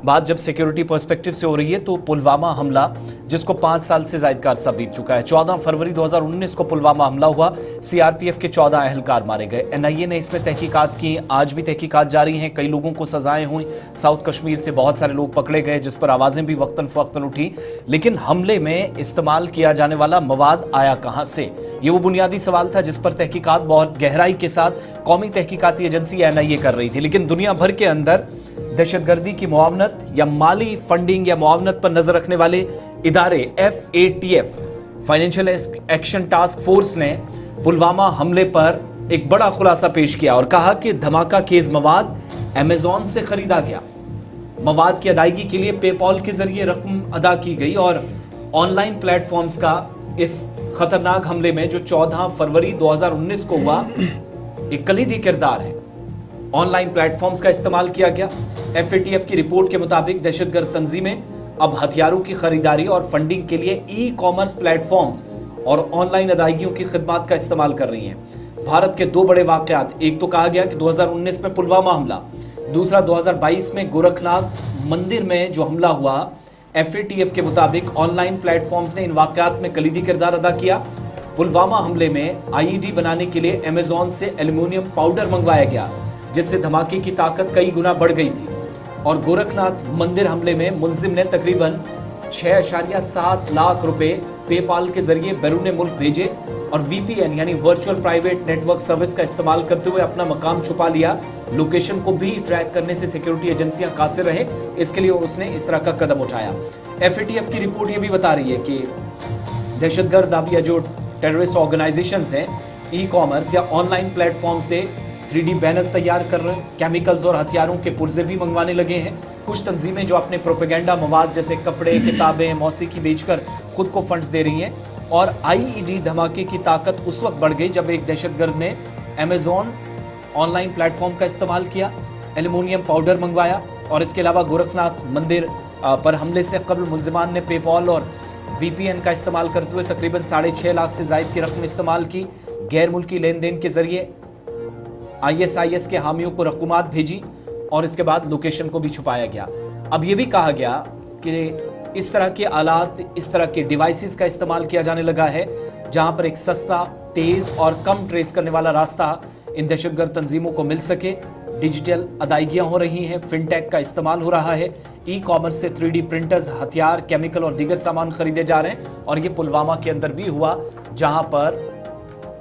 बात जब security perspective से हो रही है तो पुलवामा हमला जिसको 5 साल से ज्यादा अरसा बीत चुका है। 14 फरवरी 2019 को पुलवामा हमला हुआ, सीआरपीएफ के 14 अहलकार मारे गए। एनआईए ने इसमें तहकीकात की, आज भी तहकीकात जारी हैं। कई लोगों को सजाएं हुई, साउथ कश्मीर से बहुत सारे लोग पकड़े गए, जिस पर आवाजें भी वक्तन फवक्तन उठी। लेकिन हमले में इस्तेमाल किया जाने वाला मवाद आया कहां से, ये वो बुनियादी सवाल था जिस पर तहकीकात बहुत गहराई के साथ कौमी तहकीकाती एजेंसी एनआईए कर रही थी। लेकिन दुनिया भर के अंदर दहशतगर्दी की मुआवनत या माली फंडिंग या मुआवनत पर नजर रखने वाले इदारे FATF financial action task force ने पुलवामा हमले पर एक बड़ा खुलासा पेश किया और कहा कि धमाका खेज मवाद अमेज़न से खरीदा गया। मवाद की अदायगी के लिए पेपॉल के जरिए रकम अदा की गई और ऑनलाइन प्लेटफॉर्म्स का इस खतरनाक हमले में जो 14 फरवरी 2019 को हुआ एक कलीदी किरदार है। ऑनलाइन प्लेटफॉर्म्स का इस्तेमाल किया गया। FATF की रिपोर्ट के मुताबिक दहशतगर्द तंजीमें अब हथियारों की खरीदारी और फंडिंग के लिए ई-कॉमर्स प्लेटफॉर्म्स और ऑनलाइन अदायगियों की खिदमत का इस्तेमाल कर रही हैं। भारत के दो बड़े वाकयात, एक तो कहा गया कि 2019 में पुलवामा हमला, दूसरा 2022 में गोरखनाथ मंदिर में जो हमला हुआ। FATF के मुताबिक ऑनलाइन प्लेटफॉर्म्स ने इन वाकयात में कलीदी किरदार अदा किया। पुलवामा हमले में IED बनाने के लिए अमेज़न से एल्यूमिनियम पाउडर मंगवाया गया, जिससे धमाके की ताकत कई गुना बढ़ गई थी। और गोरखनाथ मंदिर हमले में मुलजिम ने तकरीबन 6.7 लाख रुपए पेपाल के जरिए बैरून मुल्क भेजे और VPN यानी वर्चुअल प्राइवेट नेटवर्क सर्विस का इस्तेमाल करते हुए अपना मकाम छुपा लिया। लोकेशन को भी ट्रैक करने से सिक्योरिटी एजेंसियां कासिर रहे, इसके लिए उसने इस तरह का कदम उठाया। FATF की रिपोर्ट यह भी बता रही है कि दहशतगर्द अब या जो टेररिस्ट ऑर्गेनाइजेशंस हैं, ई-कॉमर्स या ऑनलाइन प्लेटफॉर्म से 3D बैनर्स तैयार कर रहे हैं, केमिकल्स और हथियारों के पुर्जे भी मंगवाने लगे हैं। कुछ तंजीमें जो अपने प्रोपेगेंडा मवाद जैसे कपड़े, किताबें, मौसीकी बेचकर खुद को फंड्स दे रही हैं। और IED धमाके की ताकत उस वक्त बढ़ गई जब एक दहशतगर्द ने अमेज़न ऑनलाइन प्लेटफॉर्म का इस्तेमाल किया, एल्यूमिनियम पाउडर मंगवाया और इसके अलावा गोरखनाथ मंदिर पर हमले से कबल मुलजिमान ने पेपॉल और VPN का इस्तेमाल करते हुए तकरीबन 6.5 लाख से ज्यादा की रकम इस्तेमाल की। गैर मुल्की लेन देन के जरिए ISIS के हामियों को रकूमात भेजी और इसके बाद लोकेशन को भी छुपाया गया। अब यह भी कहा गया कि इस तरह के आलात, इस तरह के डिवाइसेस का इस्तेमाल किया जाने लगा है जहां पर एक सस्ता, तेज और कम ट्रेस करने वाला रास्ता इन दहशतगर्द तंजीमों को मिल सके। डिजिटल अदायगियां हो रही हैं, फिनटेक का इस्तेमाल हो रहा है, ई-कॉमर्स से 3D प्रिंटर्स, हथियार, केमिकल और दीगर सामान खरीदे जा रहे हैं। और ये पुलवामा के अंदर भी हुआ जहां पर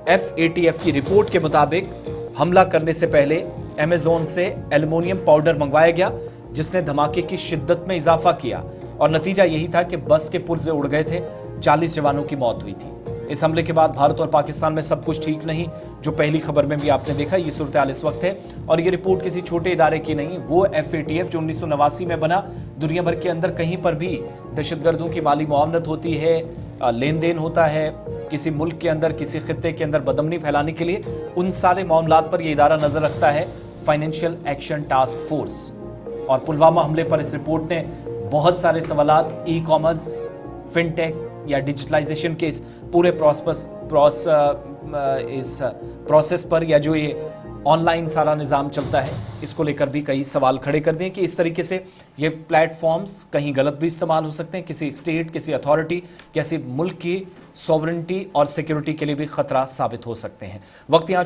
FATF की रिपोर्ट के मुताबिक हमला करने से पहले अमेज़न से एल्यूमिनियम पाउडर मंगवाया गया, जिसने धमाके की शिद्दत में इजाफा किया और नतीजा यही था कि बस के पुर्जे उड़ गए थे, 40 जवानों की मौत हुई थी। इस हमले के बाद भारत और पाकिस्तान में सब कुछ ठीक नहीं, जो पहली खबर में भी आपने देखा, ये सूरत हाल इस वक्त है। और ये रिपोर्ट किसी छोटे इदारे की नहीं, वो FATF जो 1989 में बना, दुनिया भर के अंदर कहीं पर भी दहशतगर्दों की माली मुआवनत होती है, लेन देन होता है, किसी मुल्क के अंदर, किसी खित्ते के अंदर बदमनी फैलाने के लिए, उन सारे मामलात पर यह इदारा नजर रखता है, फाइनेंशियल एक्शन टास्क फोर्स। और पुलवामा हमले पर इस रिपोर्ट ने बहुत सारे सवालात ई-कॉमर्स, फिनटेक या डिजिटलाइजेशन के इस पूरे प्रोसेस पर या जो ये ऑनलाइन सारा निज़ाम चलता है, इसको लेकर भी कई सवाल खड़े कर दिए कि इस तरीके से ये प्लेटफॉर्म्स कहीं गलत भी इस्तेमाल हो सकते हैं, किसी स्टेट, किसी अथॉरिटी, किसी मुल्क की सॉवरेनिटी और सिक्योरिटी के लिए भी खतरा साबित हो सकते हैं। वक्त यहाँ